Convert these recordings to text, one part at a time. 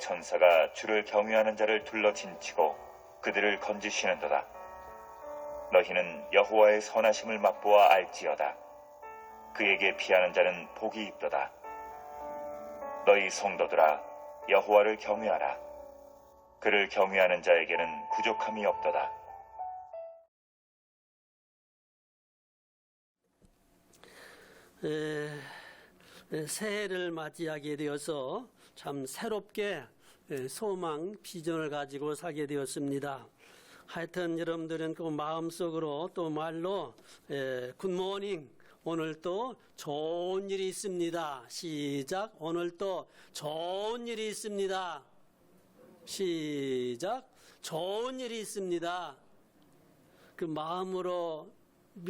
천사가 주를 경외하는 자를 둘러 진치고 그들을 건지시는도다. 너희는 여호와의 선하심을 맛보아 알지어다. 그에게 피하는 자는 복이 있도다. 너희 성도들아, 여호와를 경외하라. 그를 경외하는 자에게는 부족함이 없도다. 새해를 맞이하게 되어서 참 새롭게 소망, 비전을 가지고 살게 되었습니다. 하여튼 여러분들은 그 마음속으로 또 말로 굿모닝, 오늘 또 좋은 일이 있습니다. 시작. 오늘 또 좋은 일이 있습니다. 시작. 좋은 일이 있습니다. 그 마음으로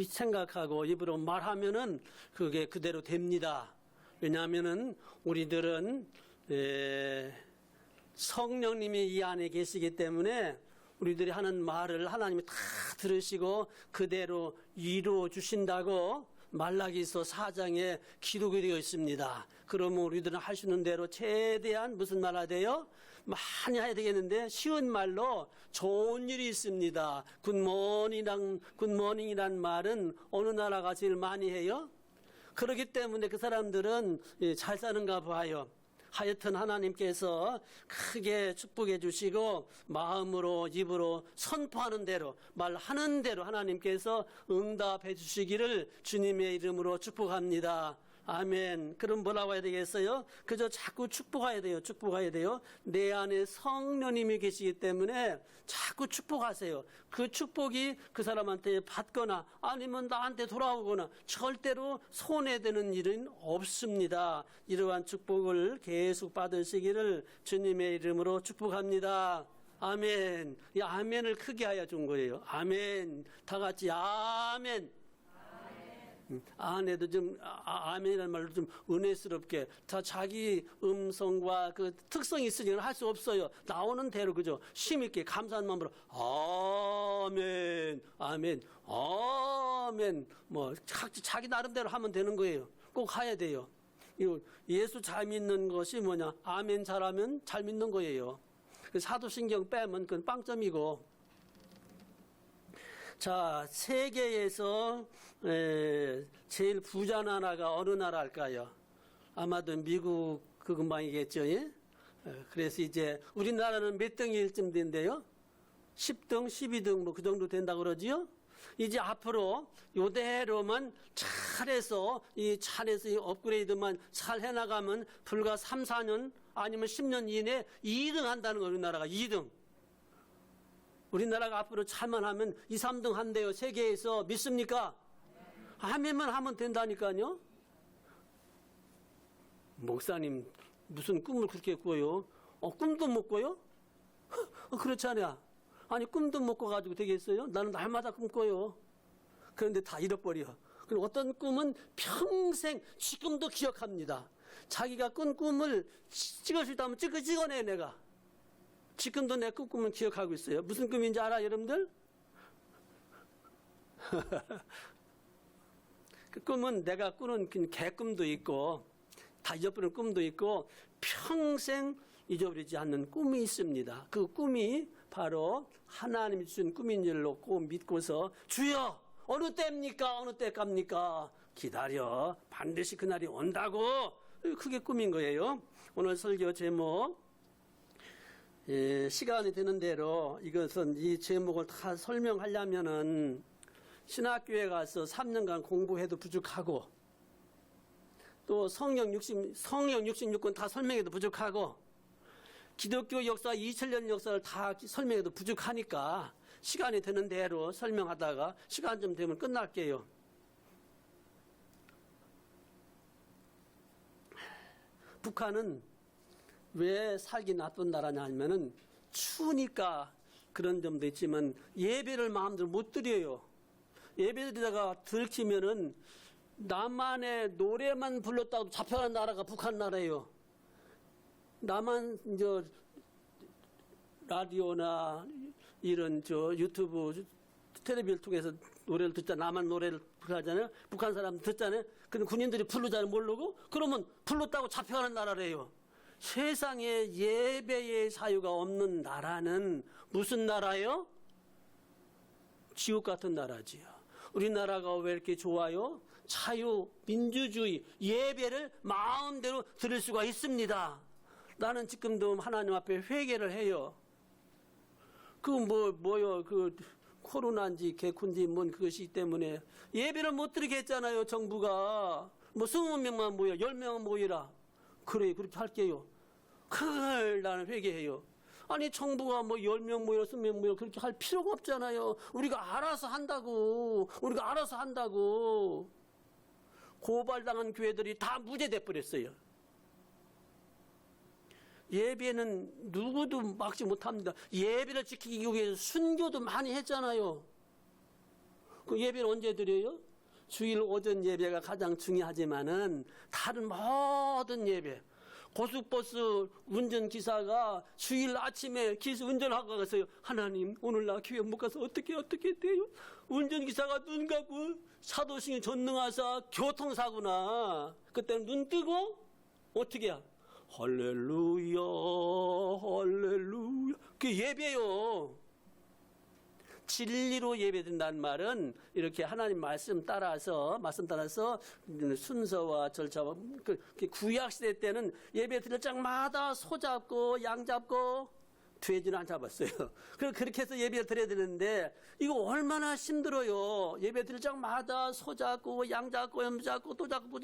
생각하고 입으로 말하면은 그게 그대로 됩니다. 왜냐하면은 우리들은 성령님이 이 안에 계시기 때문에 우리들이 하는 말을 하나님이 다 들으시고 그대로 이루어 주신다고 말라기서 4장에 기록이 되어 있습니다. 그러면 우리들은 할 수 있는 대로 최대한 무슨 말 하대요? 많이 해야 되겠는데 쉬운 말로 좋은 일이 있습니다. 굿모닝이란 말은 어느 나라가 제일 많이 해요? 그렇기 때문에 그 사람들은 잘 사는가 봐요. 하여튼 하나님께서 크게 축복해 주시고 마음으로 입으로 선포하는 대로 말하는 대로 하나님께서 응답해 주시기를 주님의 이름으로 축복합니다. 아멘. 그럼 뭐라고 해야 되겠어요? 그저 자꾸 축복해야 돼요. 축복해야 돼요. 내 안에 성령님이 계시기 때문에 자꾸 축복하세요. 그 축복이 그 사람한테 받거나 아니면 나한테 돌아오거나 절대로 손해되는 일은 없습니다. 이러한 축복을 계속 받으시기를 주님의 이름으로 축복합니다. 아멘. 이 아멘을 크게 하여 준 거예요. 아멘. 다 같이 아멘. 안에도 좀 아멘이라는 말로 좀 은혜스럽게 다 자기 음성과 그 특성이 있으니까 할 수 없어요. 나오는 대로 그죠? 힘있게 감사한 마음으로 아멘, 아멘, 아멘. 뭐 자기 나름대로 하면 되는 거예요. 꼭 해야 돼요. 예수 잘 믿는 것이 뭐냐? 아멘 잘하면 잘 믿는 거예요. 사도신경 빼면 그건 빵점이고. 자, 세계에서 제일 부자 나라가 어느 나라일까요? 아마도 미국 그 근방이겠죠. 예? 그래서 이제 우리나라는 몇 등일 쯤 된대요? 10등, 12등 뭐 그 정도 된다고 그러지요? 이제 앞으로 요대로만 잘해서 이 업그레이드만 잘 해나가면 불과 3, 4년 아니면 10년 이내에 2등 한다는 거예요. 우리나라가 2등. 우리나라가 앞으로 잘만 하면 2, 3등 한대요. 세계에서 믿습니까? 아멘만 하면 된다니까요. 목사님 무슨 꿈을 그렇게 꿔요? 꿈도 못 꿔요? 그렇지 않아. 아니 꿈도 못 꿔가지고 되겠어요? 나는 날마다 꿈 꿔요. 그런데 다 잃어버려. 그리고 어떤 꿈은 평생 지금도 기억합니다. 자기가 꾼 꿈을 찍을 수 있다면 찍어내 내가. 지금도 내 꿈은 기억하고 있어요. 무슨 꿈인지 알아, 여러분들? 그 꿈은 내가 꾸는 개꿈도 있고, 다 잊어버린 꿈도 있고, 평생 잊어버리지 않는 꿈이 있습니다. 그 꿈이 바로 하나님이 주신 꿈인 줄로 꼭 믿고서, 주여! 어느 때입니까? 어느 때 갑니까? 기다려. 반드시 그날이 온다고. 그게 꿈인 거예요. 오늘 설교 제목, 시간이 되는 대로 이것은 이 제목을 다 설명하려면은 신학교에 가서 3년간 공부해도 부족하고 또 성경 66권 다 설명해도 부족하고 기독교 역사 2000년 역사를 다 설명해도 부족하니까 시간이 되는 대로 설명하다가 시간 좀 되면 끝날게요. 북한은 왜 살기 나쁜 나라냐 하면은 추우니까 그런 점도 있지만 예배를 마음대로 못 드려요. 예배 드리다가 들키면은 나만의 노래만 불렀다고 잡혀가는 나라가 북한 나라예요. 나만 이제 라디오나 이런 유튜브 텔레비를 통해서 노래를 듣잖아요. 나만 노래를 하잖아요. 북한 사람 듣잖아요. 그럼 군인들이 부르잖아요. 모르고 그러면 불렀다고 잡혀가는 나라래요. 세상에 예배의 사유가 없는 나라는 무슨 나라요? 지옥 같은 나라지요. 우리나라가 왜 이렇게 좋아요? 자유, 민주주의, 예배를 마음대로 드릴 수가 있습니다. 나는 지금도 하나님 앞에 회개를 해요. 뭐요? 코로나인지 개콘지 뭔 그것이 때문에 예배를 못 드리게 했잖아요, 정부가. 20명만 모여, 10명 모이라. 그래, 그렇게 할게요. 그걸 나는 회개해요. 아니, 정부가 10명 모여, 20명 모여, 그렇게 할 필요가 없잖아요. 우리가 알아서 한다고. 고발당한 교회들이 다 무죄돼 버렸어요. 예배는 누구도 막지 못합니다. 예배를 지키기 위해서 순교도 많이 했잖아요. 그 예배를 언제 드려요? 주일 오전 예배가 가장 중요하지만은 다른 모든 예배, 고속버스 운전기사가 주일 아침에 운전하고 가서요. 하나님, 오늘 나 교회 못 가서 어떻게 돼요? 운전기사가 눈 감고 사도신이 전능하사 교통사고나. 그때는 눈 뜨고 어떻게 해야? 할렐루야, 할렐루야. 그게 예배요. 진리로 예배된다는 말은 이렇게 하나님 말씀 따라서 순서와 절차와 구약 시대 때는 예배 드릴 장마다 소 잡고 양 잡고 돼지는 안 잡았어요. 그렇게 해서 예배를 드려야 되는데 이거 얼마나 힘들어요. 예배 드릴 장마다 소 잡고 양 잡고 염 잡고 또 잡고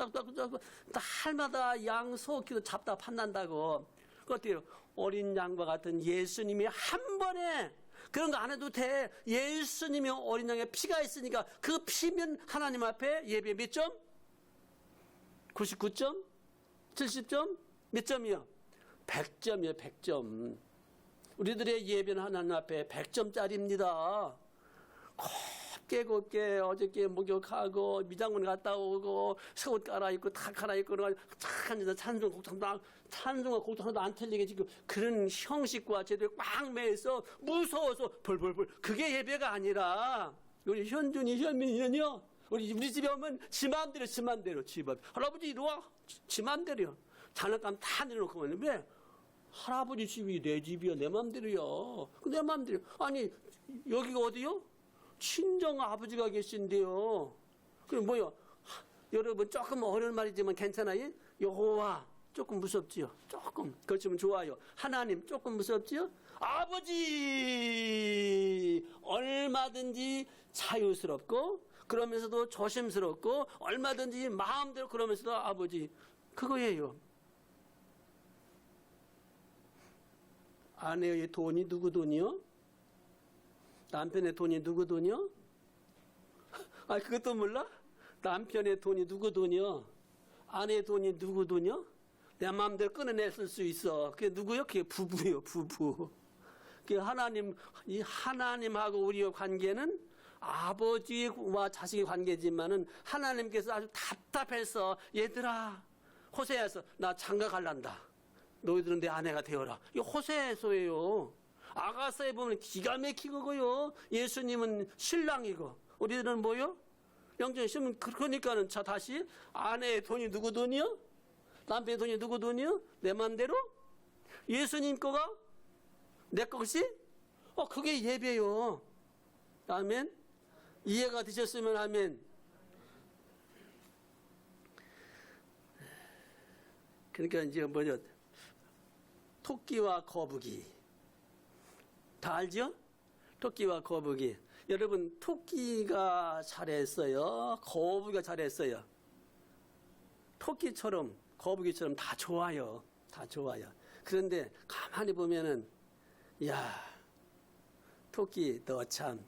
날마다 양, 소 기도 잡다 판단다고. 그 어때요? 어린 양과 같은 예수님이 한 번에 그런 거 안 해도 돼. 예수님이 어린 양의 피가 있으니까 그 피면 하나님 앞에 예배 몇 점? 99점? 70점? 몇 점이요? 100점이요, 100점. 우리들의 예배는 하나님 앞에 100점짜리입니다. 곱게 어저께 목욕하고 미장원 갔다 오고 속옷 갈아입고 다 갈아입고 착 앉아서 찬송과 곡도 안 틀리게 지금 그런 형식과 제도에 꽉 매여서 무서워서 벌벌벌. 그게 예배가 아니라 우리 현준이 현민이는요, 우리 집에 오면 지 맘대로 집 앞. 할아버지 이리 와, 지 맘대로요. 장난감 다 내려놓고 오면 왜? 할아버지 집이 내 집이야, 내 맘대로요. 내 맘대로. 아니, 여기가 어디요? 친정 아버지가 계신데요. 그럼 뭐요? 여러분 조금 어려운 말이지만 괜찮아요? 여호와 조금 무섭지요. 조금 그렇지만 좋아요. 하나님 조금 무섭지요. 아버지 얼마든지 자유스럽고 그러면서도 조심스럽고 얼마든지 마음대로 그러면서도 아버지 그거예요. 아내의 돈이 누구 돈이요? 남편의 돈이 누구 돈이요? 아, 그것도 몰라? 남편의 돈이 누구 돈이요? 아내의 돈이 누구 돈이요? 내 마음대로 끊어냈을 수 있어. 그게 누구요? 그게 부부요, 부부. 그 하나님하고 우리의 관계는 아버지와 자식의 관계지만은 하나님께서 아주 답답해서 얘들아, 호세아서 나 장가 갈란다. 너희들은 내 아내가 되어라. 이 호세아서예요. 아가서에 보면 기가 막히고요. 예수님은 신랑이고 우리들은 뭐요? 영적인 신분. 그러니까는 자 다시 아내의 돈이 누구 돈이요? 남편의 돈이 누구 돈이요? 내 맘대로? 예수님 거가 내 것이? 그게 예배요. 아멘. 이해가 되셨으면 아멘. 그러니까 이제 뭐죠? 토끼와 거북이. 다 알죠? 토끼와 거북이. 여러분, 토끼가 잘했어요? 거북이가 잘했어요? 토끼처럼, 거북이처럼 다 좋아요. 다 좋아요. 그런데 가만히 보면은, 야, 토끼, 너 참,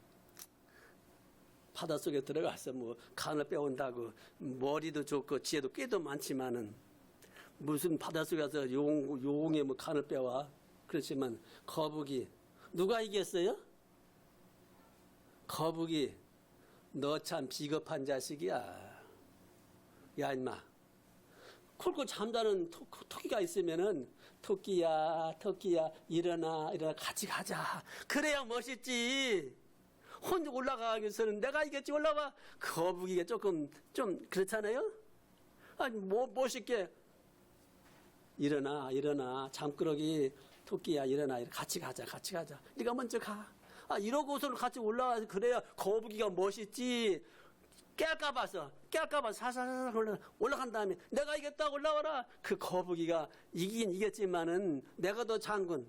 바닷속에 들어가서 간을 빼온다고, 머리도 좋고, 지혜도 꽤도 많지만은, 무슨 바닷속에 가서 용의 간을 빼와. 그렇지만, 거북이, 누가 이겼어요? 거북이, 너 참 비겁한 자식이야. 야, 임마. 콜콜 잠자는 토끼가 있으면은, 토끼야, 일어나, 같이 가자. 그래야 멋있지. 혼자 올라가기 위해서는 내가 이겼지, 올라와. 거북이가 좀 그렇잖아요? 아니, 멋있게. 일어나, 일어나. 잠꾸러기 토끼야, 일어나. 같이 가자, 같이 가자. 네가 먼저 가. 이러고서는 같이 올라가서 그래야 거북이가 멋있지. 깰까봐서 사사사 올라간 다음에 내가 이겼다 올라와라. 그 거북이가 이기긴 이겼지만은 내가 더 장군.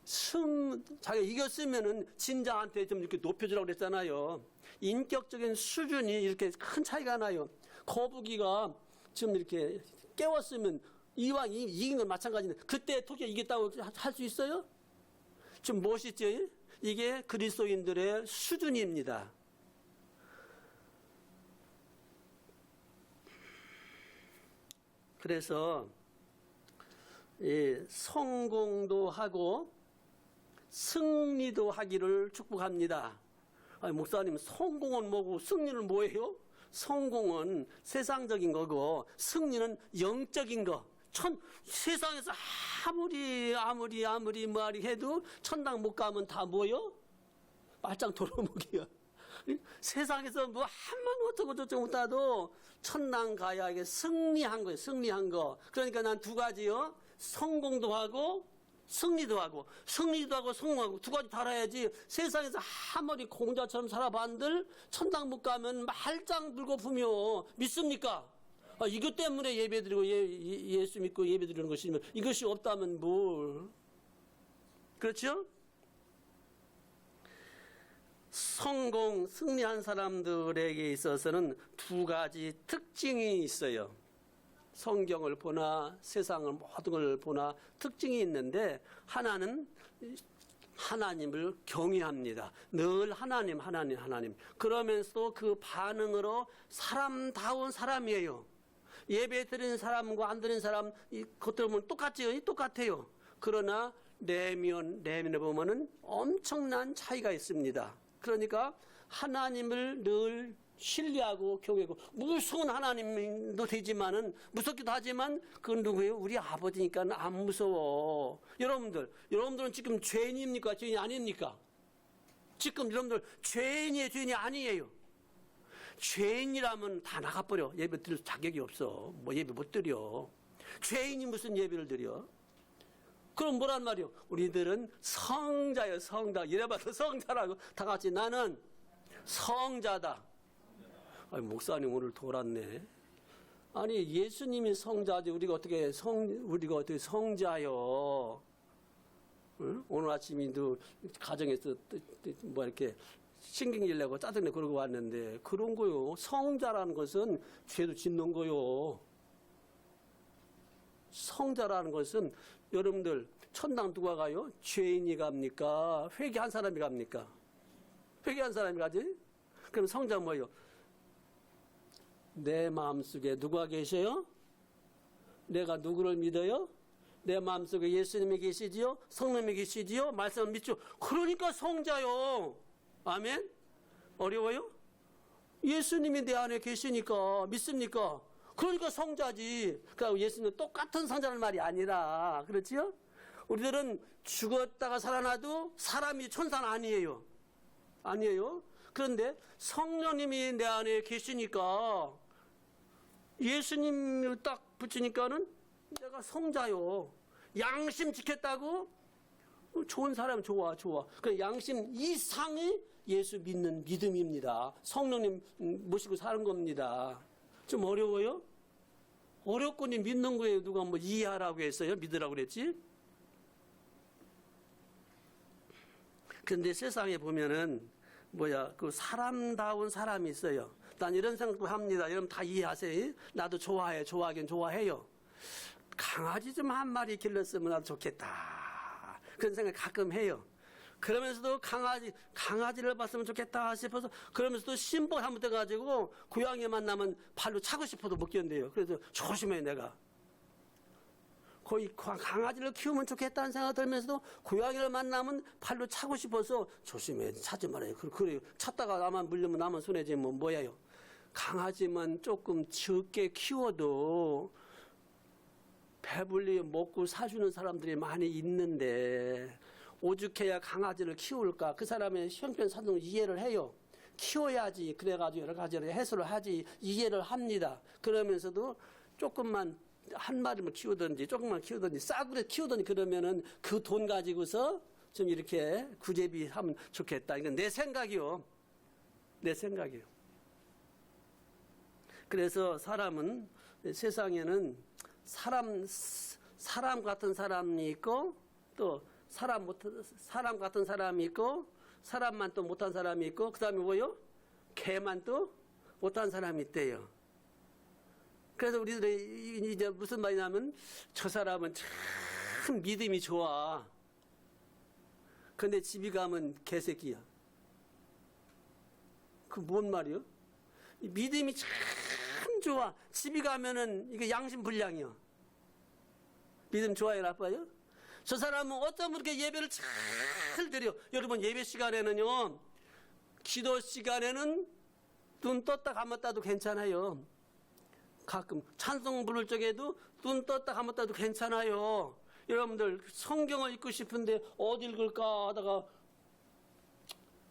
자기가 이겼으면은 진자한테 좀 이렇게 높여주라고 그랬잖아요. 인격적인 수준이 이렇게 큰 차이가 나요. 거북이가 좀 이렇게 깨웠으면 이왕 이긴 건 마찬가지인데 그때 토끼가 이겼다고 할 수 있어요? 좀 멋있죠? 이게 그리스도인들의 수준입니다. 그래서 성공도 하고 승리도 하기를 축복합니다. 목사님, 성공은 뭐고 승리는 뭐예요? 성공은 세상적인 거고 승리는 영적인 거. 세상에서 아무리 말이 해도 천당 못 가면 다 뭐요? 말짱 도루묵이야. 세상에서 뭐 한만 어쩌고 저쩌고 못하도 천당 가야 이게 승리한 거예요. 승리한 거. 그러니까 난 두 가지요. 성공도 하고 승리도 하고 성공하고 두 가지 달아야지. 세상에서 아무리 공자처럼 살아반들 천당 못 가면 말짱 불고프며 믿습니까? 이것 때문에 예배드리고 예수 믿고 예배드리는 것이면 이것이 없다면 뭘? 그렇죠? 승리한 사람들에게 있어서는 두 가지 특징이 있어요. 성경을 보나 세상을 모든 걸 보나 특징이 있는데 하나는 하나님을 경외합니다. 늘 하나님. 그러면서도 그 반응으로 사람다운 사람이에요. 예배 드리는 사람과 안 드리는 사람 그것들 보면 똑같아요. 그러나 내면에 보면은 엄청난 차이가 있습니다. 그러니까 하나님을 늘 신뢰하고 경외하고 무서운 하나님도 되지만은 무섭기도 하지만 그건 누구예요? 우리 아버지니까 안 무서워. 여러분들은 지금 죄인입니까? 죄인이 아닙니까? 지금 여러분들 죄인이에요? 죄인이 아니에요? 죄인이라면 다 나가버려. 예배 드릴 자격이 없어. 예배 못 드려. 죄인이 무슨 예배를 드려? 그럼 뭐란 말이요? 우리들은 성자예요. 성자. 이래봐도 성자라고. 다 같이 나는 성자다. 목사님 오늘 돌았네. 아니 예수님이 성자지 우리가 어떻게 성자요? 응? 오늘 아침에도 가정에서 이렇게 신경질 내고 짜증내 그러고 왔는데 그런 거요. 성자라는 것은 죄도 짓는 거요. 성자라는 것은 여러분들 천당 누가 가요? 죄인이 갑니까? 회개한 사람이 갑니까? 회개한 사람이 가지? 그럼 성자 뭐예요? 내 마음속에 누가 계셔요? 내가 누구를 믿어요? 내 마음속에 예수님이 계시지요? 성령이 계시지요? 말씀을 믿죠? 그러니까 성자요. 아멘? 어려워요? 예수님이 내 안에 계시니까 믿습니까? 그러니까 성자지. 그러니까 예수님은 똑같은 성자라는 말이 아니라 그렇지요? 우리들은 죽었다가 살아나도 사람이 천사는 아니에요. 그런데 성령님이 내 안에 계시니까 예수님을 딱 붙이니까는 내가 성자요. 양심 지켰다고? 좋은 사람 좋아. 그 양심 이상이 예수 믿는 믿음입니다. 성령님 모시고 사는 겁니다. 좀 어려워요? 어렵거니 믿는 거예요. 누가 이해하라고 했어요? 믿으라고 그랬지? 근데 세상에 보면은 그 사람다운 사람이 있어요. 난 이런 생각도 합니다. 여러분 다 이해하세요? 나도 좋아하긴 좋아해요. 강아지 좀 한 마리 길렀으면 나도 좋겠다. 그런 생각 가끔 해요. 그러면서도 강아지를 봤으면 좋겠다 싶어서 그러면서도 심보 잘못해가지고 고양이 만나면 발로 차고 싶어도 못 견뎌요. 그래서 조심해 내가. 거의 강아지를 키우면 좋겠다는 생각 들면서도 고양이를 만나면 발로 차고 싶어서 조심해 차지 말아요. 그래요. 찾다가 나만 물리면 나만 손해지면 뭐예요? 강아지만 조금 적게 키워도 배불리 먹고 사주는 사람들이 많이 있는데 오죽해야 강아지를 키울까? 그 사람의 형편사정을 이해를 해요. 키워야지. 그래가지고 여러 가지를 해소를 하지. 이해를 합니다. 그러면서도 조금만 한 마리만 키우든지 조금만 키우든지 싸구려 키우든지 그러면은 그 돈 가지고서 좀 이렇게 구제비 하면 좋겠다. 이건 내 생각이요. 내 생각이요. 그래서 사람은 세상에는 사람 같은 사람이 있고 또 사람 같은 사람이 있고 사람만 또 못한 사람이 있고 그다음에 뭐요? 개만 또 못한 사람이 있대요. 그래서 우리들이 이제 무슨 말이냐면 저 사람은 참 믿음이 좋아. 근데 집에 가면 개새끼야. 그 뭔 말이요? 믿음이 참 좋아. 집에 가면은 이게 양심불량이요. 믿음 좋아요, 나빠요? 저 사람은 어쩌면 그렇게 예배를 잘 드려. 여러분 예배 시간에는요, 기도 시간에는 눈 떴다 감았다도 괜찮아요. 가끔 찬송 부를 적에도 눈 떴다 감았다도 괜찮아요. 여러분들 성경을 읽고 싶은데 어디 읽을까 하다가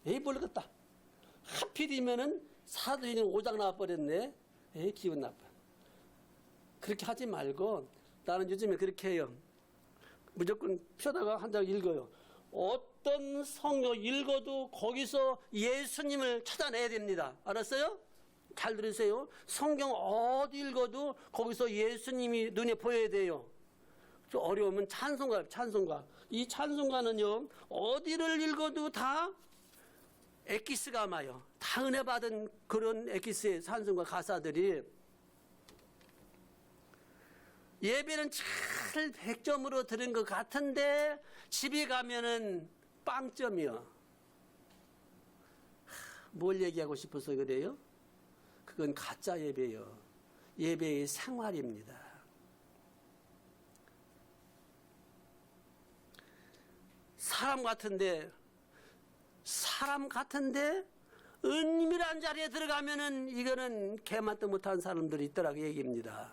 에이 모르겠다. 하필이면은 사도행전 5장 나와버렸네. 에이 기분 나빠. 그렇게 하지 말고 나는 요즘에 그렇게 해요. 무조건 펴다가 한 장 읽어요. 어떤 성경 읽어도 거기서 예수님을 찾아내야 됩니다. 알았어요? 잘 들으세요. 성경 어디 읽어도 거기서 예수님이 눈에 보여야 돼요. 좀 어려우면 찬송가. 이 찬송가는요, 어디를 읽어도 다 엑기스가 마요. 다 은혜 받은 그런 엑기스의 찬송가 가사들이 예배는 잘 100점으로 들은 것 같은데 집에 가면은 빵점이요. 뭘 얘기하고 싶어서 그래요? 그건 가짜 예배요. 예배의 생활입니다. 사람 같은데 은밀한 자리에 들어가면은 이거는 개맛도 못한 사람들이 있더라고 얘기입니다.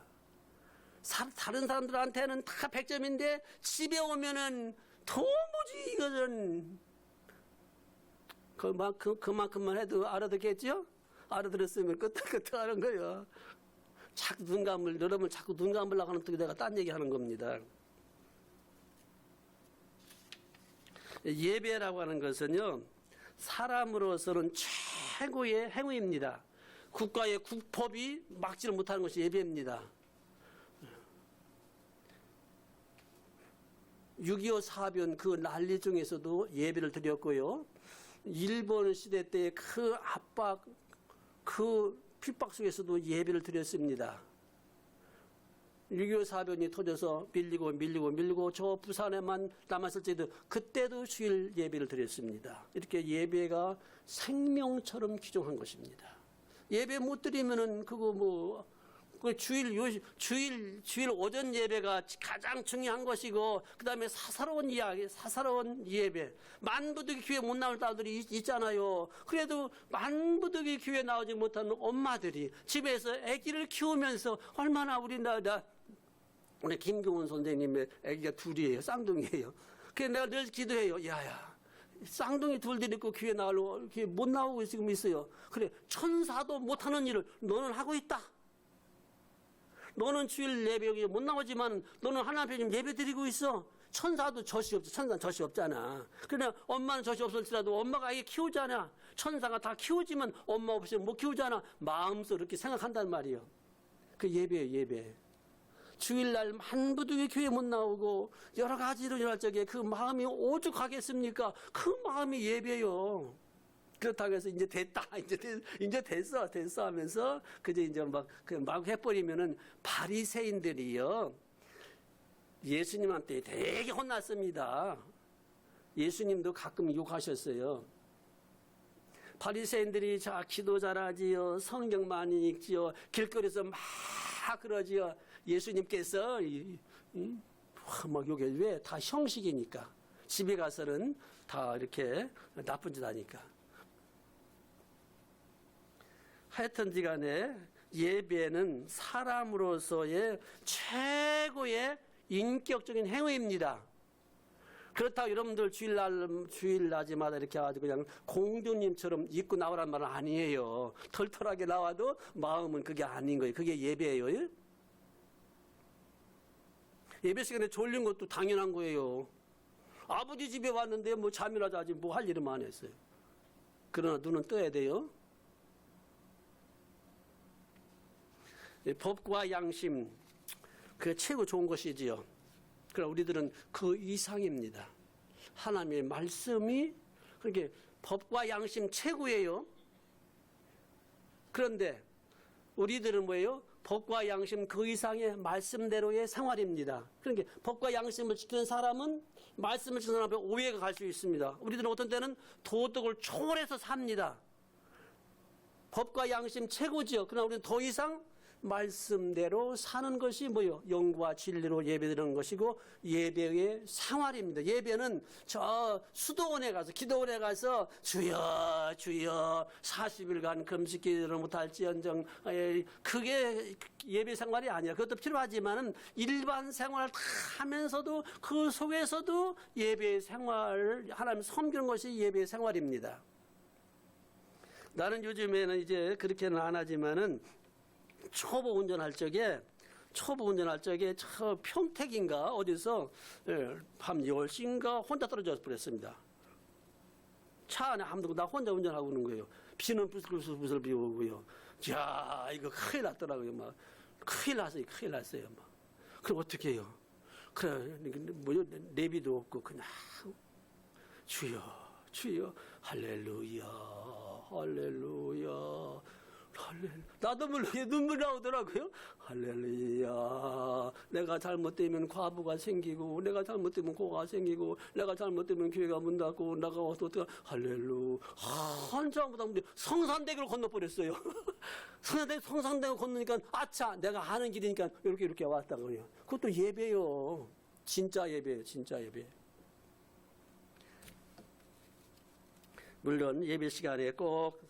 다른 사람들한테는 다 100점인데 집에 오면은 도무지 이거는 그만큼만 해도 알아듣겠죠? 알아들었으면 끄떡끄떡 하는 거예요. 자꾸 여러분 자꾸 눈 감으려고 하는 또 내가 딴 얘기 하는 겁니다. 예배라고 하는 것은요, 사람으로서는 최고의 행위입니다. 국가의 국법이 막지를 못하는 것이 예배입니다. 6.25 사변 그 난리 중에서도 예배를 드렸고요. 일본 시대 때 그 압박, 그 핍박 속에서도 예배를 드렸습니다. 6.25 사변이 터져서 밀리고 저 부산에만 남았을 때도 그때도 주일 예배를 드렸습니다. 이렇게 예배가 생명처럼 귀중한 것입니다. 예배 못 드리면은 그거 그 주일 오전 예배가 가장 중요한 것이고, 그 다음에 사사로운 예배. 만부득이 교회 못 나올 딸들이 있잖아요. 그래도 만부득이 교회 나오지 못하는 엄마들이 집에서 아기를 키우면서 얼마나 우리 김경훈 선생님의 아기가 둘이에요. 쌍둥이에요. 그래서 내가 늘 기도해요. 야야. 쌍둥이 둘들 있고 교회 나오려고 못 나오고 지금 있어요. 그래, 천사도 못하는 일을 너는 하고 있다. 너는 주일 예배 못 나오지만 너는 하나님 앞에 지금 예배 드리고 있어. 천사도 젖이 없지. 천사는 젖이 없잖아. 그러나 엄마는 젖이 없을지라도 엄마가 아이 키우잖아. 천사가 다 키우지만 엄마 없이는 못 키우잖아. 마음속으로 이렇게 생각한단 말이에요. 그 예배예요, 예배. 주일날 만부득이 교회 못 나오고 여러 가지로 일어날 적에 그 마음이 오죽하겠습니까? 그 마음이 예배요. 그렇다고 해서 이제 됐다, 이제 됐어 하면서 그저 이제 막 해버리면은 바리새인들이요, 예수님한테 되게 혼났습니다. 예수님도 가끔 욕하셨어요. 바리새인들이 자 기도 잘하지요, 성경 많이 읽지요, 길거리에서 막 그러지요. 예수님께서 막 요게 왜 다 형식이니까, 집에 가서는 다 이렇게 나쁜 짓 하니까. 하여튼지간에 예배는 사람으로서의 최고의 인격적인 행위입니다. 그렇다고 여러분들 주일날마다 이렇게 해가지고 그냥 공주님처럼 입고 나오란 말은 아니에요. 털털하게 나와도 마음은 그게 아닌 거예요. 그게 예배예요. 예배 시간에 졸린 것도 당연한 거예요. 아버지 집에 왔는데 뭐 잠이나 자지 뭐 할 일은 안 했어요. 그러나 눈은 떠야 돼요. 법과 양심, 그게 최고 좋은 것이지요. 그러나 우리들은 그 이상입니다. 하나님의 말씀이 그렇게 법과 양심 최고예요. 그런데 우리들은 뭐예요? 법과 양심 그 이상의 말씀대로의 생활입니다. 그러니까 법과 양심을 지키는 사람은 말씀을 지키는 사람 앞에 오해가 갈 수 있습니다. 우리들은 어떤 때는 도덕을 초월해서 삽니다. 법과 양심 최고지요. 그러나 우리는 더 이상 말씀대로 사는 것이 뭐요? 영과 진리로 예배드리는 것이고 예배의 생활입니다. 예배는 저 수도원에 가서 기도원에 가서 주여 주여 40일간 금식 기도를 못할지언정 그게 예배 생활이 아니야. 그것도 필요하지만은 일반 생활을 다 하면서도 그 속에서도 예배 생활 하나님 섬기는 것이 예배 생활입니다. 나는 요즘에는 이제 그렇게는 안 하지만은 초보 운전할 적에 저 평택인가 어디서 밤 10시인가 혼자 떨어져서 버렸습니다. 차 안에 아무도 나 혼자 운전하고 있는 거예요. 비는 부슬부슬 비오고요. 야 이거 큰일 났더라고요. 막 큰일 났어요. 막 그럼 어떻게 해요? 그래 뭐 내비도 없고 그냥 주여 할렐루야 나도 모르게 눈물 나오더라고요. 할렐루야. 내가 잘못되면 과부가 생기고, 내가 잘못되면 고가 생기고, 내가 잘못되면 교회가 문 닫고, 내가 어떻게 할렐루. 한참보다 성산대교를 건너버렸어요. 성산대교 건너니까 아차 내가 하는 길이니까 이렇게 왔다고요. 그것도 예배요. 진짜 예배예요. 진짜 예배. 물론 예배 시간에 꼭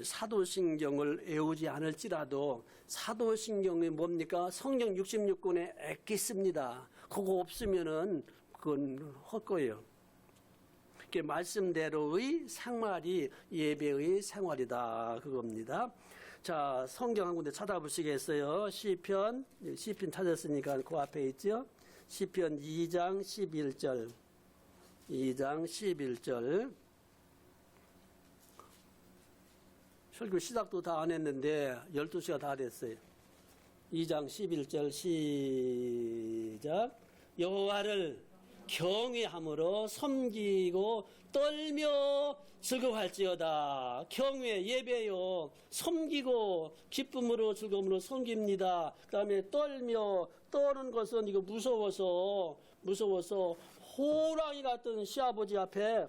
사도신경을 외우지 않을지라도 사도신경이 뭡니까? 성경 66권에 엑기스입니다. 그거 없으면은 그건 헛거예요. 이렇게 말씀대로의 생활이 예배의 생활이다 그겁니다. 자, 성경 한 군데 찾아보시겠어요? 시편 찾았으니까 그 앞에 있죠? 시편 2장 11절. 2장 11절. 설교 시작도 다 안 했는데 12시가 다 됐어요. 2장 11절 시작. 여호와를 경외함으로 섬기고 떨며 즐거워할지어다. 경외 예배요. 섬기고 기쁨으로 즐거움으로 섬깁니다. 그다음에 떨며 떠는 것은 이거 무서워서 호랑이 같은 시아버지 앞에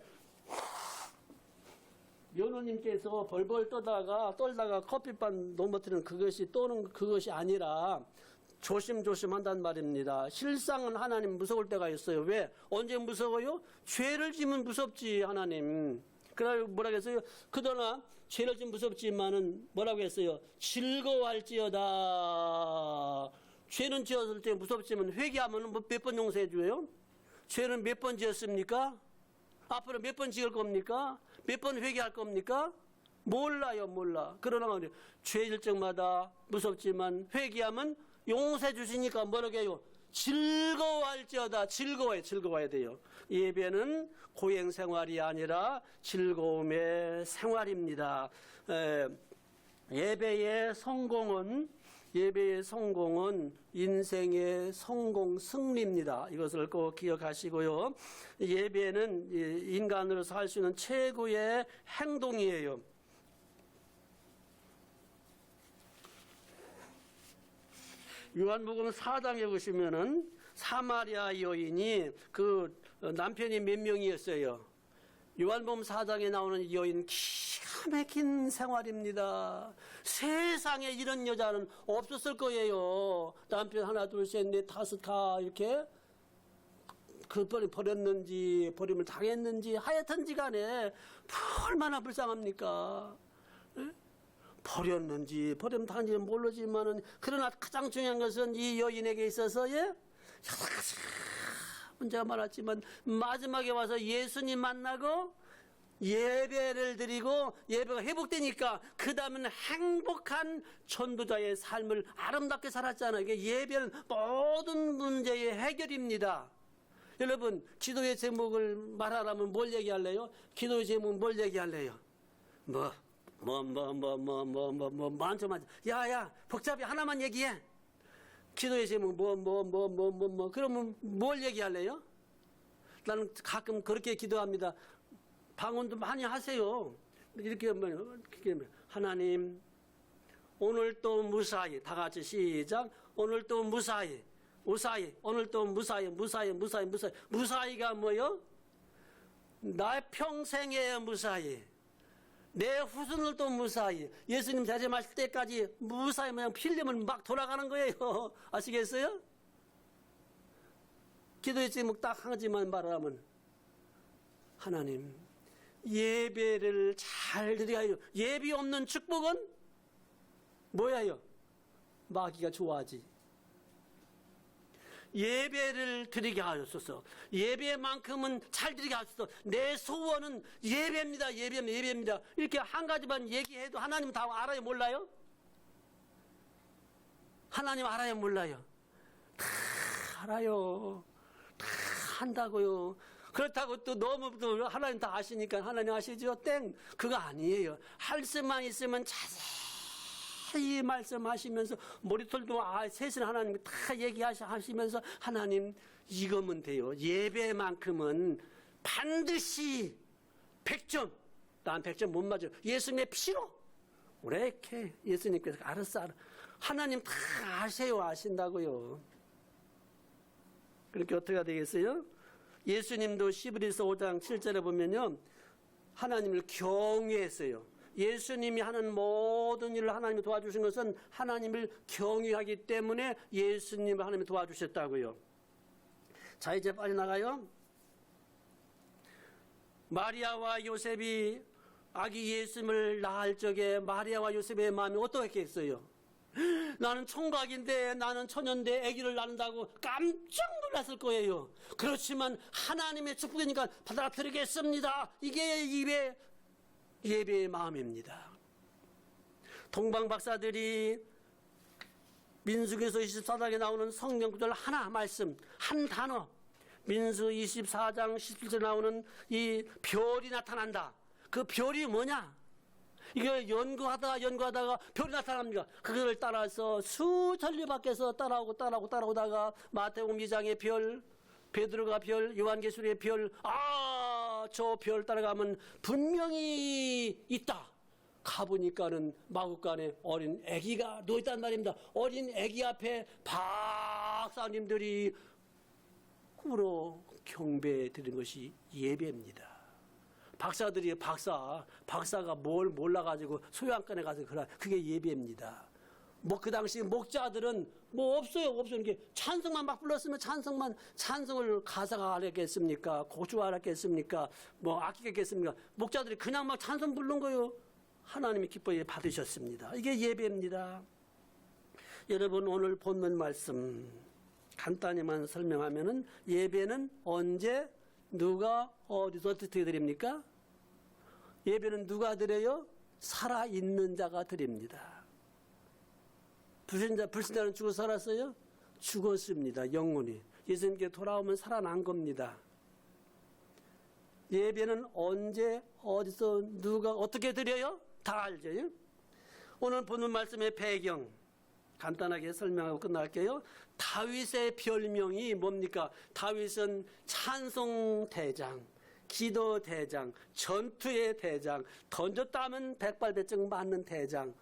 며느님께서 벌벌 떨다가 커피판 넘어뜨리는 떠는 그것이 아니라 조심조심 한단 말입니다. 실상은 하나님 무서울 때가 있어요. 왜? 언제 무서워요? 죄를 지면 무섭지, 하나님. 그러나 뭐라고 했어요? 그러나 죄를 지면 무섭지만은 뭐라고 했어요? 즐거워할지어다. 죄는 지었을 때 무섭지만 회개하면 몇 번 용서해 줘요? 죄는 몇 번 지었습니까? 앞으로 몇 번 지을 겁니까? 몇 번 회개할 겁니까? 몰라요. 그러나 죄질 적마다 무섭지만 회개하면 용서해 주시니까 뭐라고 해요? 즐거워할지어다. 즐거워야 돼요. 예배는 고행 생활이 아니라 즐거움의 생활입니다. 예배의 성공은 인생의 성공 승리입니다. 이것을 꼭 기억하시고요. 예배는 인간으로서 할 수 있는 최고의 행동이에요. 요한복음 4장에 보시면은 사마리아 여인이 그 남편이 몇 명이었어요. 요한복음 4장에 나오는 여인 기가 막힌 생활입니다. 세상에 이런 여자는 없었을 거예요. 남편 하나 둘 셋 넷 다섯 가 이렇게 그 버렸는지 버림을 당했는지 하여튼지 간에 얼마나 불쌍합니까? 버렸는지 버림 당한지 모르지만은 그러나 가장 중요한 것은 이 여인에게 있어서 문제가 많았지만 마지막에 와서 예수님 만나고 예배를 드리고 예배가 회복되니까 그 다음에는 행복한 전도자의 삶을 아름답게 살았잖아요. 이게 예배는 모든 문제의 해결입니다. 여러분, 기도의 제목을 말하라면 뭘 얘기할래요? 기도의 제목은 뭘 얘기할래요? 많죠. 야, 복잡해. 하나만 얘기해. 기도의 제목, 그러면 뭘 얘기할래요? 나는 가끔 그렇게 기도합니다. 방언도 많이 하세요. 이렇게 하면, 하나님, 오늘 또 무사히, 다 같이 시작. 오늘 또 무사히. 오늘 또 무사히. 무사히가 뭐요? 나의 평생에 무사히. 내 후손을 또 무사히. 예수님 대접하실 때까지 무사히 그냥 필름은 막 돌아가는 거예요. 아시겠어요? 기도의 제목 딱 한 가지만 말하면, 하나님, 예배를 잘 드리게 하여. 예배 없는 축복은 뭐예요? 마귀가 좋아하지. 예배를 드리게 하옵소서. 예배만큼은 잘 드리게 하옵소서. 내 소원은 예배입니다. 이렇게 한 가지만 얘기해도 하나님 다 알아요, 몰라요? 하나님 알아요, 몰라요? 다 알아요. 다 한다고요. 그렇다고 또 너무 또 하나님 다 아시니까 하나님 아시죠? 땡. 그거 아니에요. 할 수만 있으면 자세히 말씀하시면서 머리털도 셋은 하나님 다 얘기하시면서 하나님 이거면 돼요. 예배만큼은 반드시 100점. 난 100점 못 맞아. 예수님의 피로. 이렇게 예수님께서 알았어. 하나님 다 아세요. 아신다고요. 그렇게 어떻게 해야 되겠어요? 예수님도 시브리서 5장 7절에 보면요. 하나님을 경외했어요. 예수님이 하는 모든 일을 하나님이 도와주신 것은 하나님을 경외하기 때문에 예수님을 하나님이 도와주셨다고요. 자, 이제 빨리 나가요. 마리아와 요셉이 아기 예수님을 낳을 적에 마리아와 요셉의 마음이 어떻겠어요? 나는 총각인데, 나는 처녀인데 아기를 낳는다고 깜짝 놀랐을 거예요. 그렇지만 하나님의 축복이니까 받아들이겠습니다. 이게 예배의 마음입니다. 동방 박사들이 민수기서 24장에 나오는 성경 구절 하나 말씀, 한 단어, 민수 24장 17절에 나오는 이 별이 나타난다. 그 별이 뭐냐? 이걸 연구하다가 별이 나타납니다. 그걸 따라서 수천리 밖에서 따라오다가 마태복음 2장의 별, 베드로가 별, 요한계시록의 별, 저 별 따라가면 분명히 있다. 가보니까는 마구간에 어린 아기가 누워있단 말입니다. 어린 아기 앞에 박사님들이 울어 경배 드린 것이 예배입니다. 박사들이 박사가 뭘 몰라가지고 소양간에 가서 그게 예배입니다. 그 당시 목자들은 없어요. 이게 찬송만 막 불렀으면 찬송을 가사가 알았겠습니까? 고추가 알았겠습니까? 아끼겠습니까? 목자들이 그냥 막 찬송 부른 거요. 하나님이 기뻐해 받으셨습니다. 이게 예배입니다. 여러분, 오늘 본문 말씀 간단히만 설명하면은 예배는 언제, 누가, 어디서 어떻게 드립니까? 예배는 누가 드려요? 살아있는 자가 드립니다. 불신자는 죽어 살았어요? 죽었습니다. 영혼이. 예수님께 돌아오면 살아난 겁니다. 예배는 언제, 어디서, 누가, 어떻게 드려요? 다 알죠? 오늘 보는 말씀의 배경 간단하게 설명하고 끝날게요. 다윗의 별명이 뭡니까? 다윗은 찬송 대장, 기도 대장, 전투의 대장, 던졌다면 백발백중 맞는 대장.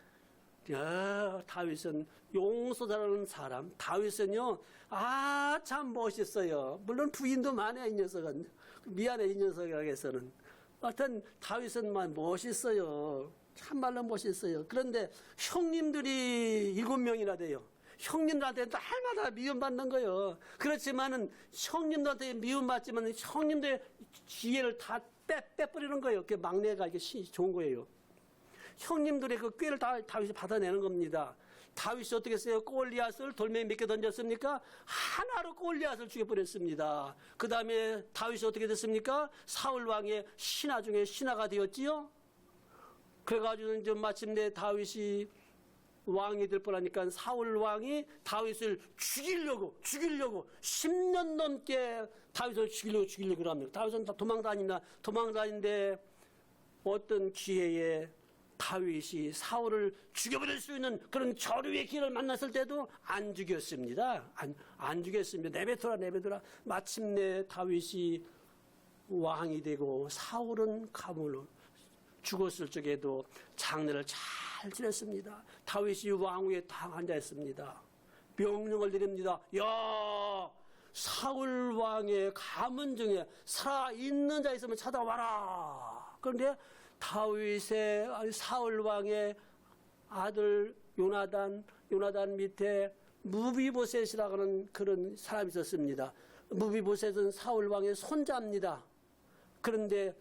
다윗은 용서 잘하는 사람. 다윗은요, 참 멋있어요. 물론 부인도 많아요, 이 녀석은. 미안해, 이 녀석에게서는. 하여튼 다윗은 멋있어요. 참말로 멋있어요. 그런데 형님들이 7명이나 돼요. 형님들한테 날마다 미움받는 거예요. 그렇지만은 형님들한테 미움받지만 형님들의 지혜를 다 빼버리는 거예요. 그 막내가 이게 좋은 거예요. 형님들의 그 꾀를 다 다윗이 받아내는 겁니다. 다윗이 어떻게 했어요? 골리앗을 돌멩이 몇 개 던졌습니까? 하나로 골리앗을 죽여버렸습니다. 그 다음에 다윗이 어떻게 됐습니까? 사울 왕의 신하 중에 신하가 되었지요. 그래가지고 이제 마침내 다윗이 왕이 될 뻔하니까 사울 왕이 다윗을 죽이려고 10년 넘게 다윗을 죽이려고 합니다. 다윗은 다 도망다니는데 어떤 기회에 다윗이 사울을 죽여버릴 수 있는 그런 절호의 기회를 만났을 때도 안 죽였습니다. 안 죽였습니다. 내뱉어라. 마침내 다윗이 왕이 되고 사울은 가문으로 죽었을 적에도 장례를 잘 지냈습니다. 다윗이 왕위에 딱 앉아있습니다. 명령을 내립니다. 야, 사울 왕의 가문 중에 살아있는 자 있으면 찾아와라. 그런데 다윗의 사울 왕의 아들 요나단 밑에 무비보셋이라고 하는 그런 사람이 있었습니다. 무비보셋은 사울 왕의 손자입니다. 그런데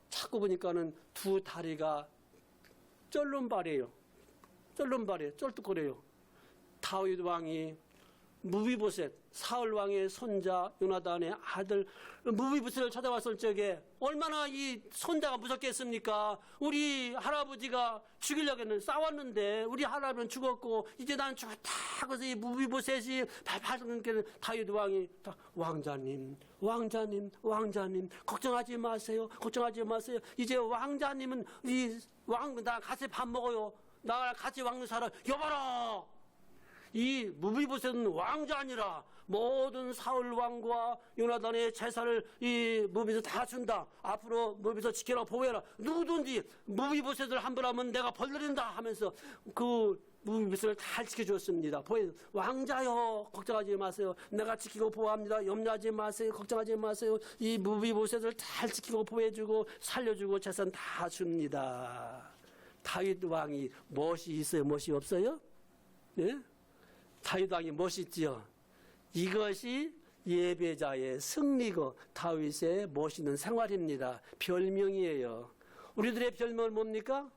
자꾸 보니까는 두 다리가 쩔른발이에요. 쩔뚝거려요. 다윗 왕이 무비보셋, 사울 왕의 손자 요나단의 아들 무비보셋을 찾아왔을 적에 얼마나 이 손자가 무섭겠습니까? 우리 할아버지가 죽이려고 했는데 싸웠는데 우리 할아버지는 죽었고 이제 난 죽었다. 그래서 이 무비보셋이 발발하는 다윗 왕이 왕자님 걱정하지 마세요. 이제 왕자님은 나 같이 밥 먹어요. 나랑 같이 왕 살아. 여봐라. 이 무비보셋은 왕자 아니라 모든 사울 왕과 요나단의 제사를 이 무비보셋 다 준다. 앞으로 무비보셋 지켜라 보호해라. 누구든지 무비보셋을 함부로 하면 내가 벌내린다 하면서 그 무비보셋을 다 지켜주었습니다. 왕자여 걱정하지 마세요. 내가 지키고 보호합니다. 염려하지 마세요. 걱정하지 마세요. 이 무비보셋을 잘 지키고 보호해주고 살려주고 재산 다 줍니다. 다윗 왕이 멋이 있어요? 멋이 없어요? 예? 다윗 왕이 멋있지요. 이것이 예배자의 승리고 다윗의 멋있는 생활입니다. 별명이에요. 우리들의 별명은 뭡니까?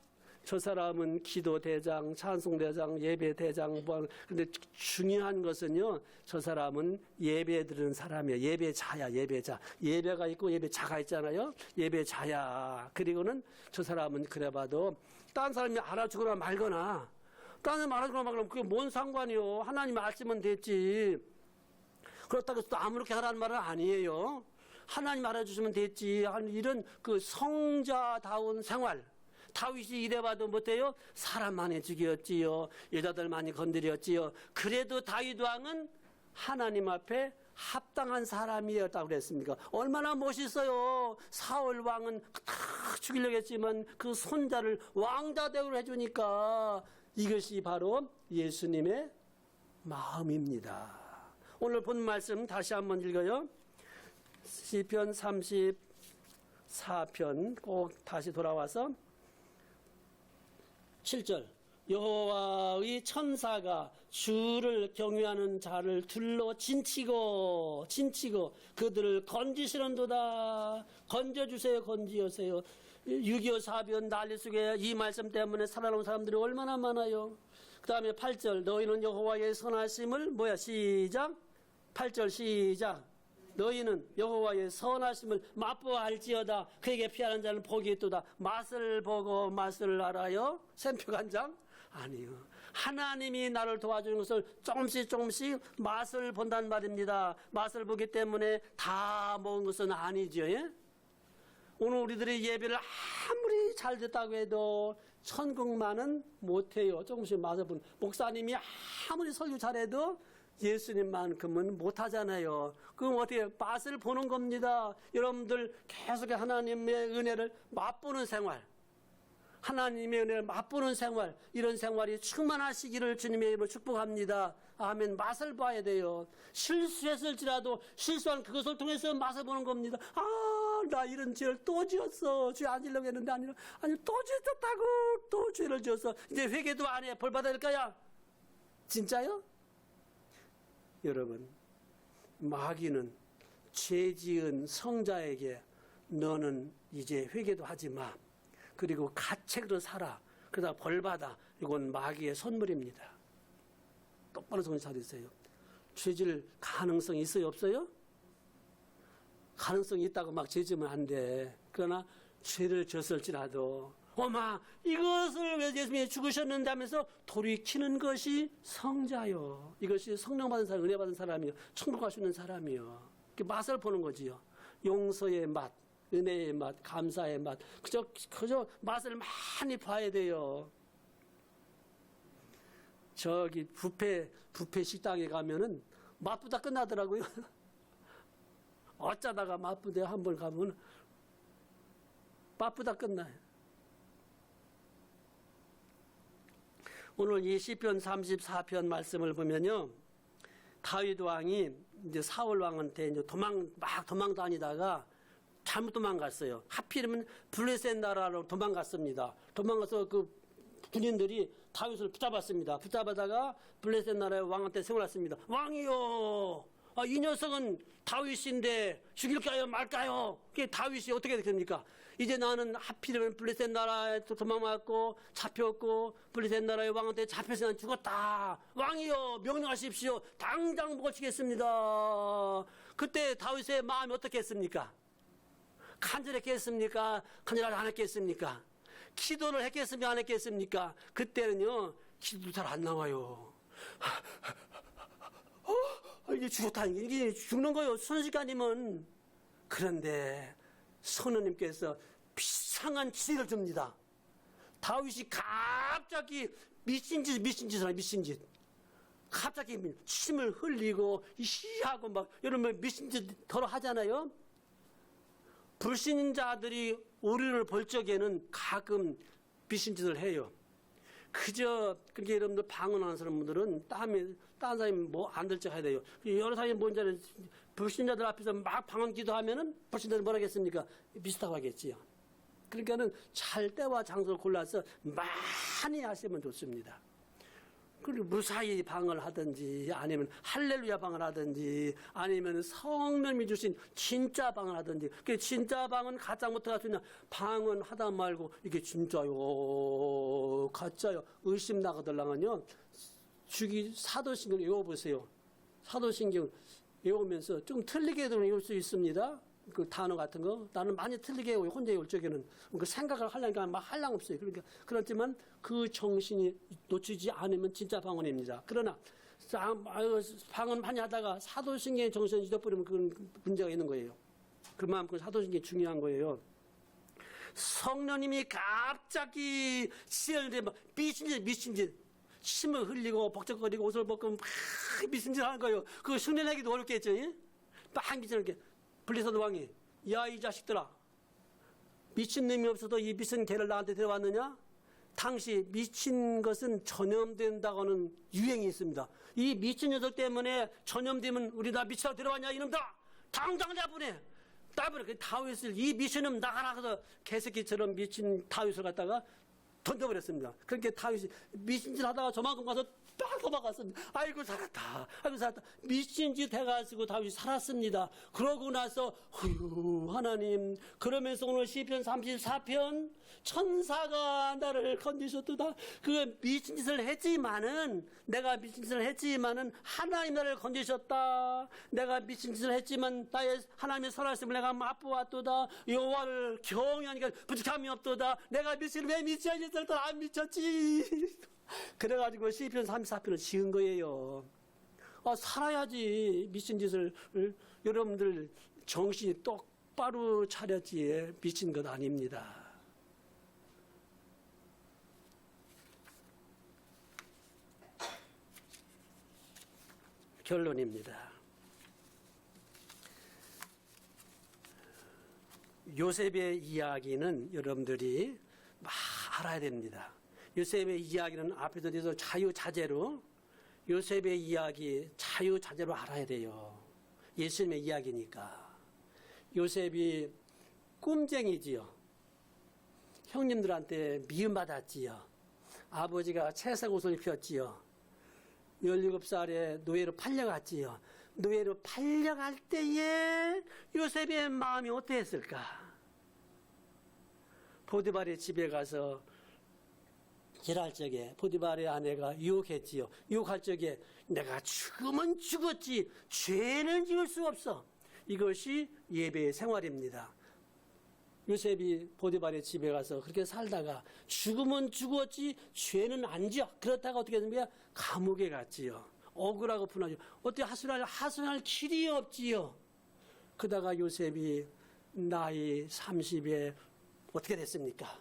저 사람은 기도대장, 찬송대장, 예배대장. 근데 중요한 것은요, 저 사람은 예배 드리는 사람이에요. 예배자야, 예배자. 예배가 있고 예배자가 있잖아요. 예배자야. 그리고는 저 사람은 그래봐도 딴 사람이 알아주거나 말거나 딴 사람이 알아주거나 말거나 그게 뭔 상관이요. 하나님 알지면 됐지. 그렇다고 해서 또 아무렇게 하라는 말은 아니에요. 하나님 알아주시면 됐지. 이런 그 성자다운 생활. 다윗이 이래봐도 못해요. 사람 많이 죽였지요. 여자들 많이 건드렸지요. 그래도 다윗 왕은 하나님 앞에 합당한 사람이었다고 그랬습니까? 얼마나 멋있어요. 사울 왕은 다 죽이려고 했지만 그 손자를 왕자 대우를 해주니까 이것이 바로 예수님의 마음입니다. 오늘 본 말씀 다시 한번 읽어요. 시편 34편 꼭 다시 돌아와서 7절 여호와의 천사가 주를 경외하는 자를 둘러 진치고 그들을 건지시는도다. 건져주세요. 건지세요. 6.25 사변 난리 속에 이 말씀 때문에 살아남은 사람들이 얼마나 많아요. 그 다음에 8절 너희는 여호와의 선하심을 시작 8절 시작 너희는 여호와의 선하심을 맛보아할지어다. 그에게 피하는 자는 복이 있도다. 맛을 보고 맛을 알아요? 샘표간장? 아니요. 하나님이 나를 도와주는 것을 조금씩 맛을 본단 말입니다. 맛을 보기 때문에 다 먹은 것은 아니죠. 예? 오늘 우리들이 예배를 아무리 잘 됐다고 해도 천국만은 못해요. 조금씩 맛을 보는. 목사님이 아무리 설교 잘해도 예수님만큼은 못하잖아요. 그럼 어떻게 맛을 보는 겁니다. 여러분들 계속 하나님의 은혜를 맛보는 생활, 하나님의 은혜를 맛보는 생활, 이런 생활이 충만하시기를 주님의 이름으로 축복합니다. 아멘. 맛을 봐야 돼요. 실수했을지라도 실수한 그것을 통해서 맛을 보는 겁니다. 나 이런 죄를 또 지었어. 죄 안 지려고 했는데 아니 또 지었다고. 또 죄를 지었어. 이제 회개도 안 해. 벌 받아야 될 거야. 진짜요? 여러분, 마귀는 죄 지은 성자에게 너는 이제 회개도 하지 마. 그리고 가책으로 살아. 그러다 벌 받아. 이건 마귀의 선물입니다. 똑바로 정신 차리세요. 죄질 가능성이 있어요, 없어요? 가능성이 있다고 막 죄지면 안 돼. 그러나 죄를 졌을지라도 어마 이것을 왜 예수님이 죽으셨는데 하면서 돌이키는 것이 성자요. 이것이 성령 받은 사람, 은혜 받은 사람이요. 천국 갈 수 있는 사람이요. 그 맛을 보는 거지요. 용서의 맛, 은혜의 맛, 감사의 맛. 그저 맛을 많이 봐야 돼요. 저기 뷔페 식당에 가면은 맛보다 끝나더라고요. 어쩌다가 맛부대 한번 가면 맛보다 끝나요. 오늘 이 시편 34편 말씀을 보면요. 다윗 왕이 이제 사울 왕한테 이제 도망 다니다가 잘못 도망갔어요. 하필이면 블레셋 나라로 도망갔습니다. 도망가서 그 군인들이 다윗을 붙잡았습니다. 붙잡아다가 블레셋 나라의 왕한테 세워놨습니다. 왕이요, 이 녀석은 다윗인데 죽일까요 말까요? 그게 다윗이 어떻게 됩니까? 이제 나는 하필이면 블레셋 나라에 도망갔고 잡혔고 블레셋 나라의 왕한테 잡혀서 난 죽었다. 왕이요, 명령하십시오. 당장 고치겠습니다. 그때 다윗의 마음이 어떻겠습니까? 간절했겠습니까? 간절하지 않았겠습니까? 기도를 했겠습니까? 안 했겠습니까? 그때는요, 기도도 잘 안 나와요. 이게 죽었다. 이게 죽는 거예요. 순식간이면. 그런데 성령님께서 비상한 지혜를 줍니다. 다윗이 갑자기 미친 짓. 갑자기 침을 흘리고 시하고 막 이러면 미친 짓 더러 하잖아요. 불신자들이 우리를 볼 적에는 가끔 미친 짓을 해요. 그저 그렇게 여러분들 방언하는 사람들은 다른 사람이 뭐 안 될 척 해야 돼요. 여러 사람이 뭔지 불신자들 앞에서 막 방언 기도하면은 불신자들 뭐라 하겠습니까? 비슷하고 하겠지요. 그러니까는 잘 때와 장소를 골라서 많이 하시면 좋습니다. 그리고 무사히 방을 하든지 아니면 할렐루야 방을 하든지 아니면 성령님이 주신 진짜 방을 하든지. 그 진짜 방은 가짜 못해 할 수 있냐? 방은 하다 말고 이게 진짜요 가짜요 의심 나가들랑은요 사도신경 외워보세요. 사도신경 외우면서 좀 틀리게도 외울 수 있습니다. 그 단어 같은 거 나는 많이 틀리게 외워요. 혼자 외울 적에는 그 생각을 하려니까 막 할랑 없어요. 그러니까 그렇지만 그 정신이 놓치지 않으면 진짜 방언입니다. 그러나 방언 많이 하다가 사도신경의 정신을 잊어버리면 그건 문제가 있는 거예요. 그만큼 사도신경이 중요한 거예요. 성령님이 갑자기 시연을 막 미친 짓 침을 흘리고 벅적거리고 옷을 벗고 막 미친 짓 하는 거예요. 그거 흉내내기도 어렵겠죠. 막 미친 블레셋 왕이 야 이 자식들아, 미친 놈이 없어도 이 미친 개를 나한테 데려왔느냐? 당시 미친 것은 전염된다고 하는 유행이 있습니다. 이 미친 녀석 때문에 전염되면 우리 다 미쳐 데려왔냐 이놈들, 당장 나보내. 그 다윗을 이 미친놈 나가라 해서 개새끼처럼 미친 다윗을 갖다가 던져버렸습니다. 그렇게 다윗이 미친 짓 하다가 저만큼 가서 딱 도망갔습니다. 아이고 살았다. 미친 짓 해가지고 다윗이 살았습니다. 그러고 나서 하나님, 그러면서 오늘 시편 34편 천사가 나를 건지셨도다. 그 미친 짓을 했지만은 내가 미친 짓을 했지만은 하나님 나를 건지셨다. 내가 미친 짓을 했지만 나의 하나님의 선하심을 내가 맛보았도다. 여호와를 경외하니까 부족함이 없도다. 내가 왜 미치지 짓을 안 미쳤지. 그래가지고 시편 34편을 지은 거예요. 살아야지 미친 짓을 여러분들 정신이 똑바로 차렸지 미친 것 아닙니다. 결론입니다. 요셉의 이야기는 여러분들이 막 알아야 됩니다. 요셉의 이야기는 앞에서 뒤에서 자유자재로 요셉의 이야기 자유자재로 알아야 돼요. 예수님의 이야기니까. 요셉이 꿈쟁이지요. 형님들한테 미움받았지요. 아버지가 채색 옷을 입혔지요. 17살에 노예로 팔려갔지요. 노예로 팔려갈 때에 요셉의 마음이 어땠을까? 보디발의 집에 가서 일할 적에 보디발의 아내가 유혹했지요. 유혹할 적에 내가 죽으면 죽었지 죄는 지을 수 없어. 이것이 예배의 생활입니다. 요셉이 보디발의 집에 가서 그렇게 살다가 죽으면 죽었지 죄는 안 지어. 그렇다가 어떻게 됩니까? 감옥에 갔지요. 억울하고 분하죠. 어떻게 하소연할 길이 없지요. 그러다가 요셉이 나이 30에 어떻게 됐습니까?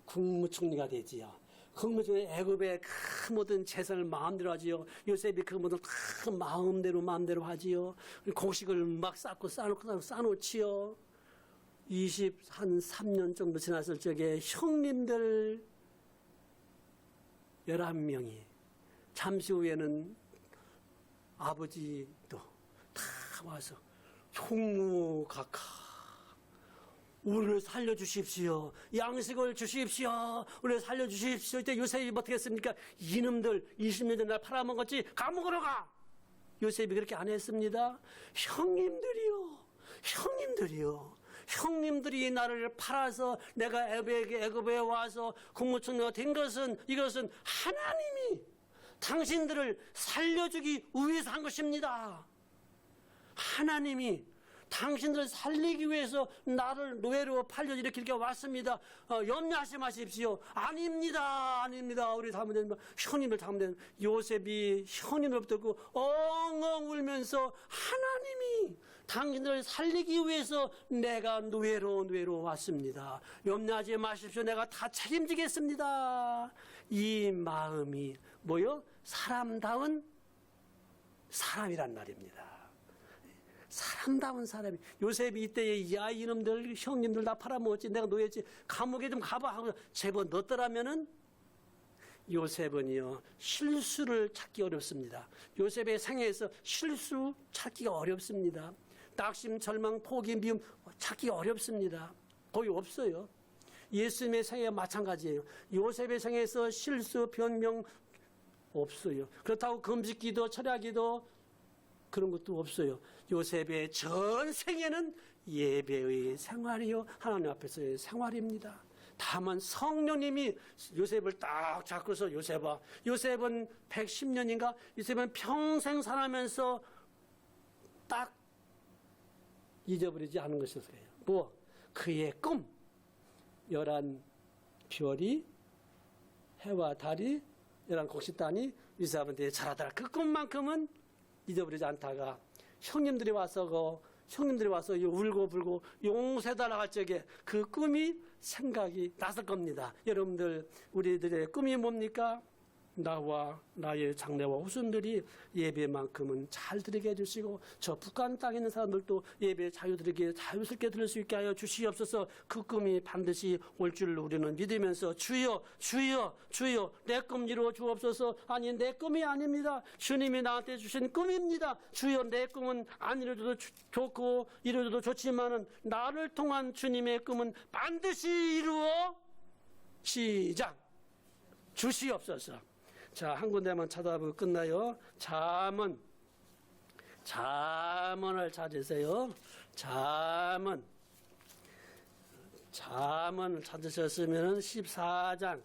국무총리가 되지요. 국무총리 애굽의 그 모든 재산을 마음대로 하지요. 요셉이 그 모든 다 마음대로 하지요. 곡식을 막 싸놓지요. 23년 정도 지났을 적에 형님들 11명이 잠시 후에는 아버지도 다 와서 총무각하 우리를 살려주십시오. 양식을 주십시오. 우리를 살려주십시오. 이때 요셉이 어떻게 했습니까? 이놈들 20년 전에 날 팔아먹었지 감옥으로 가. 요셉이 그렇게 안 했습니다. 형님들이 나를 팔아서 내가 애굽에 와서 국무총리가 된 것은 이것은 하나님이 당신들을 살려주기 위해서 한 것입니다. 하나님이 당신들을 살리기 위해서 나를 노예로 팔려 이렇게 왔습니다. 염려하지 마십시오. 아닙니다. 우리 잘못된 형님들 잘못된 요셉이 형님을 붙들고 엉엉 울면서 하나님이 당신들을 살리기 위해서 내가 노예로 왔습니다. 염려하지 마십시오. 내가 다 책임지겠습니다. 이 마음이 뭐요? 사람다운 사람이란 말입니다. 사람다운 사람이 요셉이 이때에 야 이놈들 형님들 다 팔아먹었지 내가 노예지 감옥에 좀 가봐 하고 제법 넣었더라면은 요셉은요 실수를 찾기 어렵습니다. 요셉의 생애에서 실수 찾기가 어렵습니다. 낙심, 절망, 포기, 미움 찾기가 어렵습니다. 거의 없어요. 예수님의 생애와 마찬가지예요. 요셉의 생애에서 실수, 변명 없어요. 그렇다고 금식기도 철야기도 그런 것도 없어요. 요셉의 전 생애는 예배의 생활이요 하나님 앞에서의 생활입니다. 다만 성령님이 요셉을 딱 잡고서 요셉은 110년인가 요셉은 평생 살아면서 딱 잊어버리지 않은 것이었어요. 그의 꿈 11별이 해와 달이 11곡식단이 요셉한테 자라다가 그 꿈만큼은 잊어버리지 않다가 형님들이 와서 울고 불고 용세다 나갈 적에 그 꿈이 생각이 났을 겁니다. 여러분들 우리들의 꿈이 뭡니까? 나와 나의 장래와 후손들이 예배만큼은 잘 드리게 해주시고 저 북한 땅에 있는 사람들도 예배 자유스럽게 들을 수 있게 하여 주시옵소서. 그 꿈이 반드시 올 줄 우리는 믿으면서 주여 내 꿈 이루어 주옵소서. 아니 내 꿈이 아닙니다. 주님이 나한테 주신 꿈입니다. 주여 내 꿈은 안 이루어져도 좋고 이루어져도 좋지만은 나를 통한 주님의 꿈은 반드시 이루어 시작 주시옵소서. 자, 한 군데만 찾아보고 끝나요. 잠언을 찾으세요. 잠언을 찾으셨으면 14장.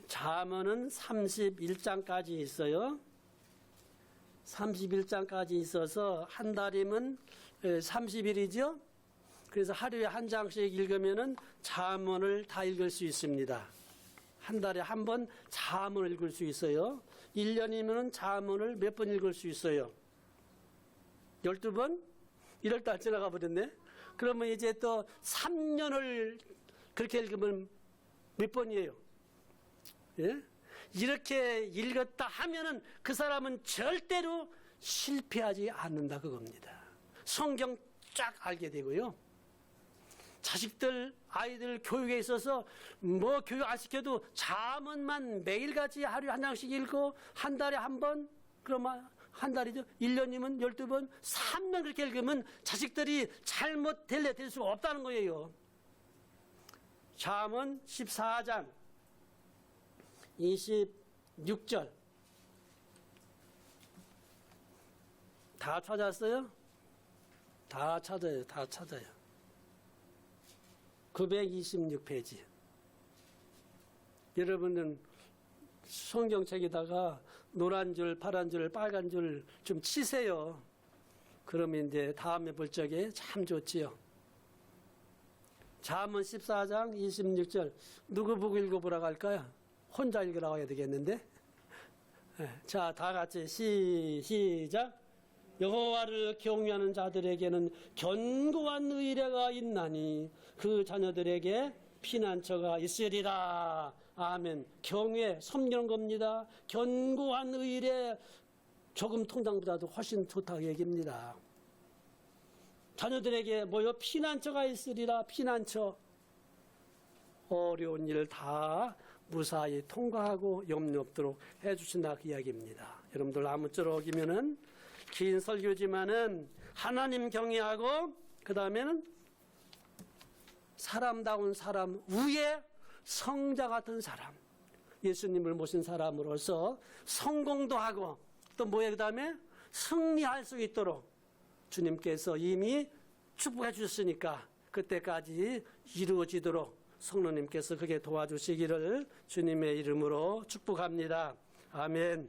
잠언은 31장까지 있어요. 31장까지 있어서 한 달이면 30일이죠. 그래서 하루에 한 장씩 읽으면은 잠언을 다 읽을 수 있습니다. 한 달에 한 번 잠언을 읽을 수 있어요. 1년이면 잠언을 몇 번 읽을 수 있어요? 12번? 1월달 지나가 버렸네. 그러면 이제 또 3년을 그렇게 읽으면 몇 번이에요? 예? 이렇게 읽었다 하면은 그 사람은 절대로 실패하지 않는다 그겁니다. 성경 쫙 알게 되고요. 아이들 교육에 있어서 교육 안 시켜도 잠언만 매일같이 하루에 한 장씩 읽고 한 달에 한 번, 그러면 한 달이죠. 1년이면 12번, 3년 그렇게 읽으면 자식들이 잘못 될 수가 없다는 거예요. 잠언 14장 26절 다 찾았어요? 다 찾아요. 926페이지. 여러분은 성경책에다가 노란 줄, 파란 줄, 빨간 줄 좀 치세요. 그러면 이제 다음에 볼 적에 참 좋지요. 잠언 14장 26절 누구 보고 읽어보라고 할까요? 혼자 읽으라고 해야 되겠는데. 자, 다 같이 시작. 여호와를 경외하는 자들에게는 견고한 의뢰가 있나니 그 자녀들에게 피난처가 있으리라. 아멘. 경외, 섬기는 겁니다. 견고한 의뢰, 조금 통장보다도 훨씬 좋다고 얘기합니다. 자녀들에게 뭐요? 피난처가 있으리라. 피난처. 어려운 일 다 무사히 통과하고 염려 없도록 해주신다 그 이야기입니다. 여러분들 아무쪼록이면은 긴 설교지만은 하나님 경외하고 그 다음에는 사람다운 사람 위에 성자 같은 사람, 예수님을 모신 사람으로서 성공도 하고 또 뭐에 그 다음에 승리할 수 있도록 주님께서 이미 축복해 주셨으니까 그때까지 이루어지도록 성령님께서 그게 도와주시기를 주님의 이름으로 축복합니다. 아멘.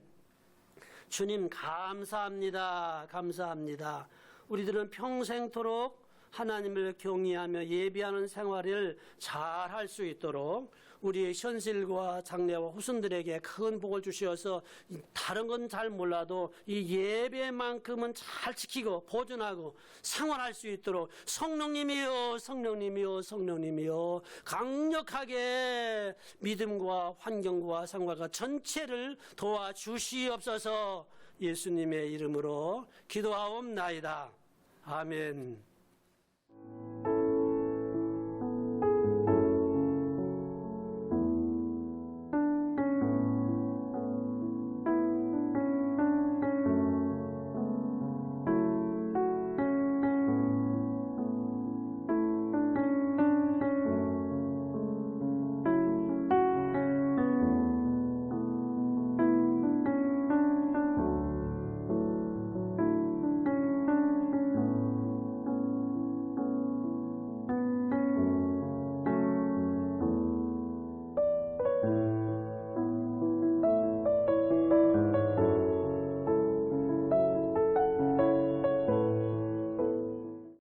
주님 감사합니다. 감사합니다. 우리들은 평생토록 하나님을 경외하며 예비하는 생활을 잘 할 수 있도록 우리의 현실과 장래와 후손들에게 큰 복을 주시어서 다른 건 잘 몰라도 이 예배만큼은 잘 지키고 보존하고 생활할 수 있도록 성령님이여 성령님이여 성령님이여 강력하게 믿음과 환경과 생활과 전체를 도와주시옵소서. 예수님의 이름으로 기도하옵나이다. 아멘.